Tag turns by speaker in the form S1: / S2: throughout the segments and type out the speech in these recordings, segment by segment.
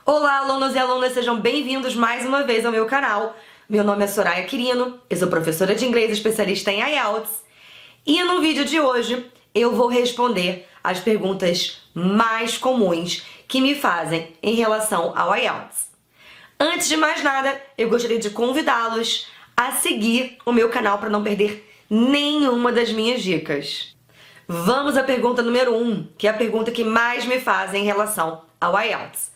S1: Olá, alunos e alunas, sejam bem-vindos mais uma vez ao meu canal. Meu nome é Soraya Quirino, eu sou professora de inglês especialista em IELTS e no vídeo de hoje eu vou responder as perguntas mais comuns que me fazem em relação ao IELTS. Antes de mais nada, eu gostaria de convidá-los a seguir o meu canal para não perder nenhuma das minhas dicas. Vamos à pergunta número 1, que é a pergunta que mais me fazem em relação ao IELTS.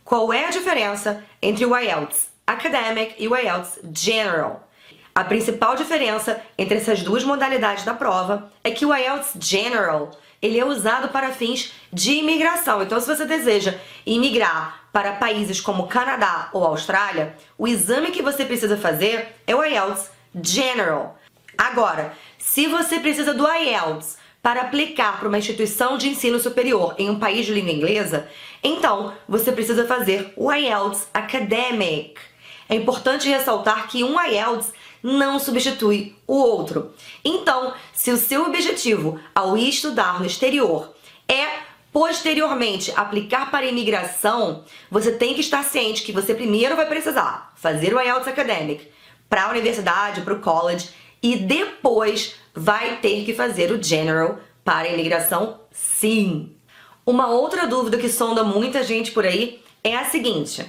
S1: Qual é a diferença entre o IELTS Academic e o IELTS General? A principal diferença entre essas duas modalidades da prova é que o IELTS General ele é usado para fins de imigração. Então, se você deseja imigrar para países como Canadá ou Austrália, o exame que você precisa fazer é o IELTS General. Agora, se você precisa do IELTS para aplicar para uma instituição de ensino superior em um país de língua inglesa, então você precisa fazer o IELTS Academic. É importante ressaltar que um IELTS não substitui o outro. Então, se o seu objetivo ao ir estudar no exterior é posteriormente aplicar para a imigração, você tem que estar ciente que você primeiro vai precisar fazer o IELTS Academic para a universidade, para o college, e depois vai ter que fazer o General para a imigração, sim. Uma outra dúvida que sonda muita gente por aí é a seguinte: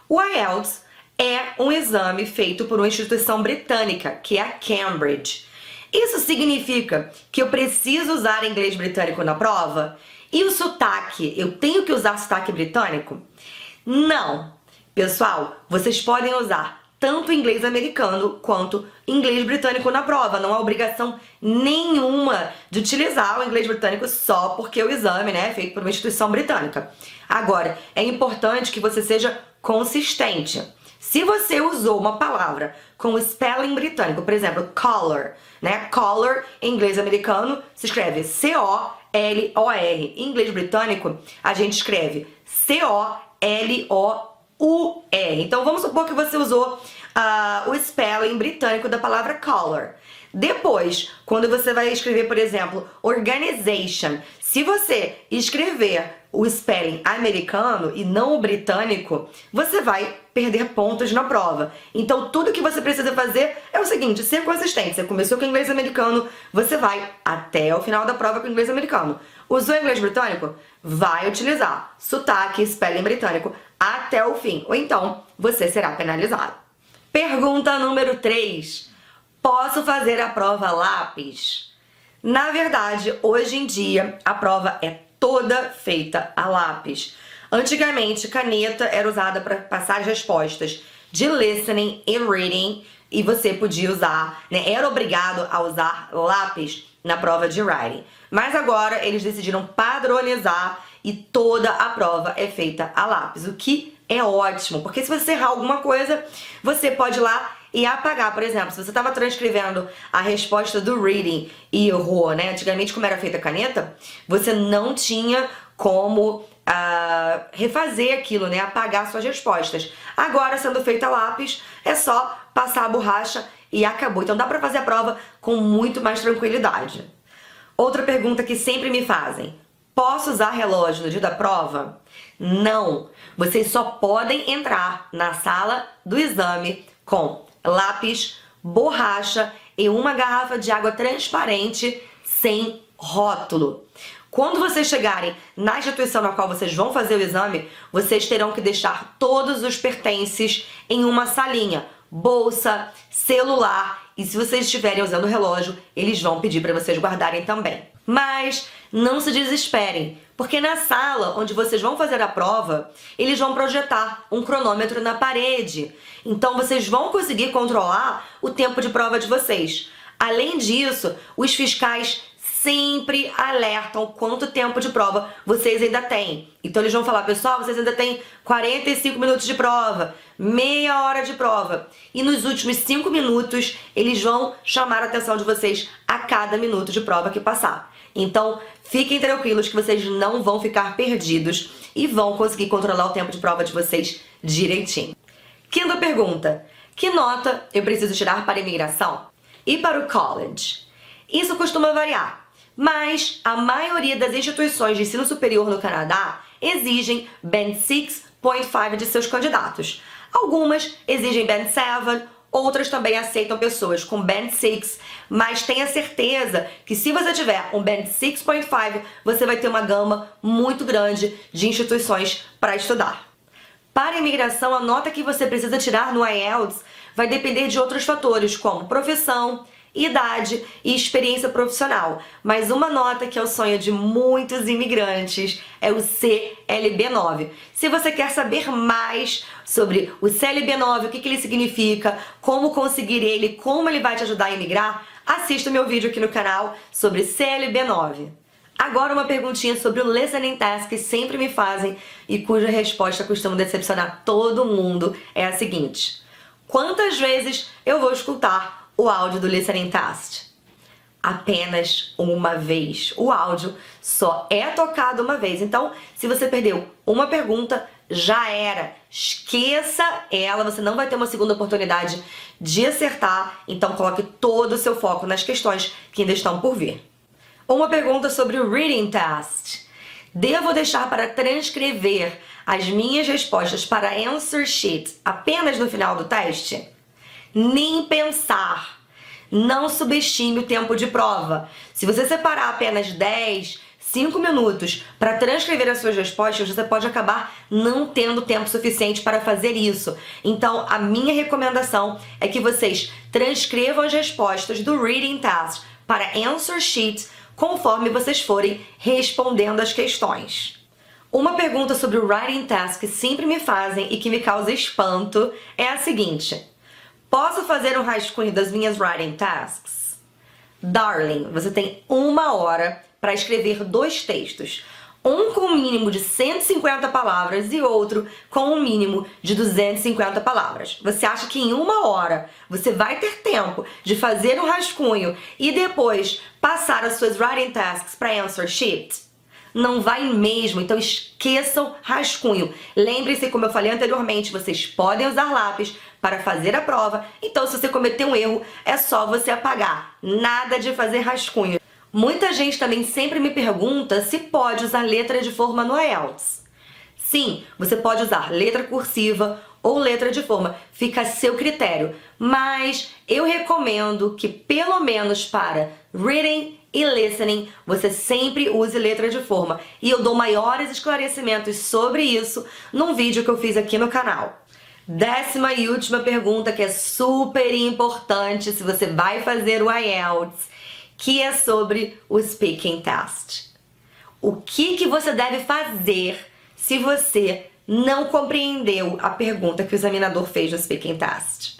S1: o IELTS é um exame feito por uma instituição britânica, que é a Cambridge. Isso significa que eu preciso usar inglês britânico na prova? E o sotaque? Eu tenho que usar sotaque britânico? Não. Pessoal, vocês podem usar tanto inglês americano quanto inglês britânico na prova. Não há obrigação nenhuma de utilizar o inglês britânico só porque o exame, é feito por uma instituição britânica. Agora, é importante que você seja consistente. Se você usou uma palavra com o spelling britânico, por exemplo, color, Color em inglês americano se escreve C-O-L-O-R. Em inglês britânico, a gente escreve C-O-L-O-U-R. Então, vamos supor que você usou o spelling britânico da palavra color. Depois, quando você vai escrever, por exemplo, organization, se você escrever o spelling americano e não o britânico, você vai perder pontos na prova. Então, tudo que você precisa fazer é o seguinte: ser consistente. Você começou com inglês americano, você vai até o final da prova com inglês americano. Usou inglês britânico? Vai utilizar sotaque, spelling britânico até o fim, ou então você será penalizado. Pergunta número 3. Posso fazer a prova lápis? Na verdade, hoje em dia, a prova é toda feita a lápis. Antigamente, caneta era usada para passar as respostas de listening e reading, e você podia usar, era obrigado a usar lápis na prova de writing. Mas agora eles decidiram padronizar e toda a prova é feita a lápis, o que é ótimo, porque se você errar alguma coisa, você pode ir lá e apagar. Por exemplo, se você estava transcrevendo a resposta do reading e errou, Antigamente, como era feita a caneta, você não tinha como refazer aquilo, Apagar suas respostas. Agora, sendo feita a lápis, é só passar a borracha e acabou. Então dá para fazer a prova com muito mais tranquilidade. Outra pergunta que sempre me fazem: posso usar relógio no dia da prova? Não! Vocês só podem entrar na sala do exame com lápis, borracha e uma garrafa de água transparente sem rótulo. Quando vocês chegarem na instituição na qual vocês vão fazer o exame, vocês terão que deixar todos os pertences em uma salinha: bolsa, celular, e se vocês estiverem usando o relógio, eles vão pedir para vocês guardarem também. Mas não se desesperem, porque na sala onde vocês vão fazer a prova, eles vão projetar um cronômetro na parede. Então vocês vão conseguir controlar o tempo de prova de vocês. Além disso, os fiscais sempre alertam quanto tempo de prova vocês ainda têm. Então eles vão falar: pessoal, vocês ainda têm 45 minutos de prova, meia hora de prova. E nos últimos 5 minutos, eles vão chamar a atenção de vocês a cada minuto de prova que passar. Então, fiquem tranquilos que vocês não vão ficar perdidos e vão conseguir controlar o tempo de prova de vocês direitinho. Quinta pergunta: que nota eu preciso tirar para a imigração e para o college? Isso costuma variar, mas a maioria das instituições de ensino superior no Canadá exigem Band 6 6.5 de seus candidatos. Algumas exigem Band 7, outras também aceitam pessoas com Band 6, mas tenha certeza que se você tiver um Band 6.5, você vai ter uma gama muito grande de instituições para estudar. Para a imigração, a nota que você precisa tirar no IELTS vai depender de outros fatores, como profissão, idade e experiência profissional. Mas uma nota que é o sonho de muitos imigrantes é o CLB9. Se você quer saber mais sobre o CLB9, o que ele significa, como conseguir ele, como ele vai te ajudar a imigrar, assista o meu vídeo aqui no canal sobre CLB9. Agora uma perguntinha sobre o Listening Test que sempre me fazem e cuja resposta costuma decepcionar todo mundo é a seguinte: quantas vezes eu vou escutar o áudio do Listening Test? Apenas uma vez. O áudio só é tocado uma vez. Então, se você perdeu uma pergunta, já era. Esqueça ela, você não vai ter uma segunda oportunidade de acertar. Então, coloque todo o seu foco nas questões que ainda estão por vir. Uma pergunta sobre o Reading Test. Devo deixar para transcrever as minhas respostas para a Answer Sheet apenas no final do teste? Nem pensar. Não subestime o tempo de prova. Se você separar apenas 5 minutos para transcrever as suas respostas, você pode acabar não tendo tempo suficiente para fazer isso. Então, a minha recomendação é que vocês transcrevam as respostas do Reading Test para a Answer Sheet conforme vocês forem respondendo as questões. Uma pergunta sobre o Writing Test que sempre me fazem e que me causa espanto é a seguinte: posso fazer um rascunho das minhas writing tasks? Darling, você tem 1 hora para escrever 2 textos. Um com um mínimo de 150 palavras e outro com um mínimo de 250 palavras. Você acha que em 1 hora você vai ter tempo de fazer um rascunho e depois passar as suas writing tasks para a Answer Sheet? Não vai mesmo, então esqueçam rascunho. Lembre-se, como eu falei anteriormente, vocês podem usar lápis para fazer a prova, então se você cometer um erro, é só você apagar. Nada de fazer rascunho. Muita gente também sempre me pergunta se pode usar letra de forma no IELTS. Sim, você pode usar letra cursiva ou letra de forma, fica a seu critério. Mas eu recomendo que pelo menos para reading e listening, você sempre use letra de forma. E eu dou maiores esclarecimentos sobre isso num vídeo que eu fiz aqui no canal. 10ª e última pergunta, que é super importante se você vai fazer o IELTS, que é sobre o Speaking Test. O que você deve fazer se você não compreendeu a pergunta que o examinador fez no Speaking Test?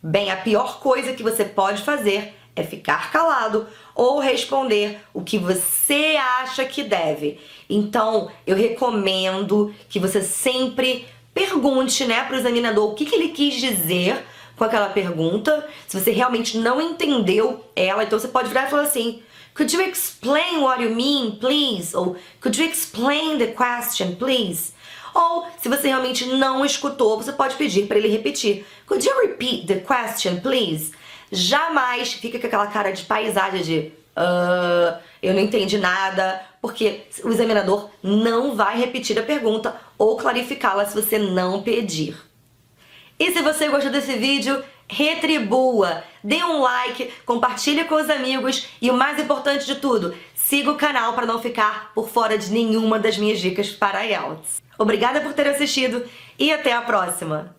S1: Bem, a pior coisa que você pode fazer é ficar calado ou responder o que você acha que deve. Então, eu recomendo que você sempre pergunte, para o examinador o que ele quis dizer com aquela pergunta. Se você realmente não entendeu ela, então você pode virar e falar assim: could you explain what you mean, please? Ou could you explain the question, please? Ou, se você realmente não escutou, você pode pedir para ele repetir: could you repeat the question, please? Jamais fica com aquela cara de paisagem de eu não entendi nada, porque o examinador não vai repetir a pergunta ou clarificá-la se você não pedir. E se você gostou desse vídeo, retribua, dê um like, compartilhe com os amigos e o mais importante de tudo, siga o canal para não ficar por fora de nenhuma das minhas dicas para IELTS. Obrigada por ter assistido e até a próxima!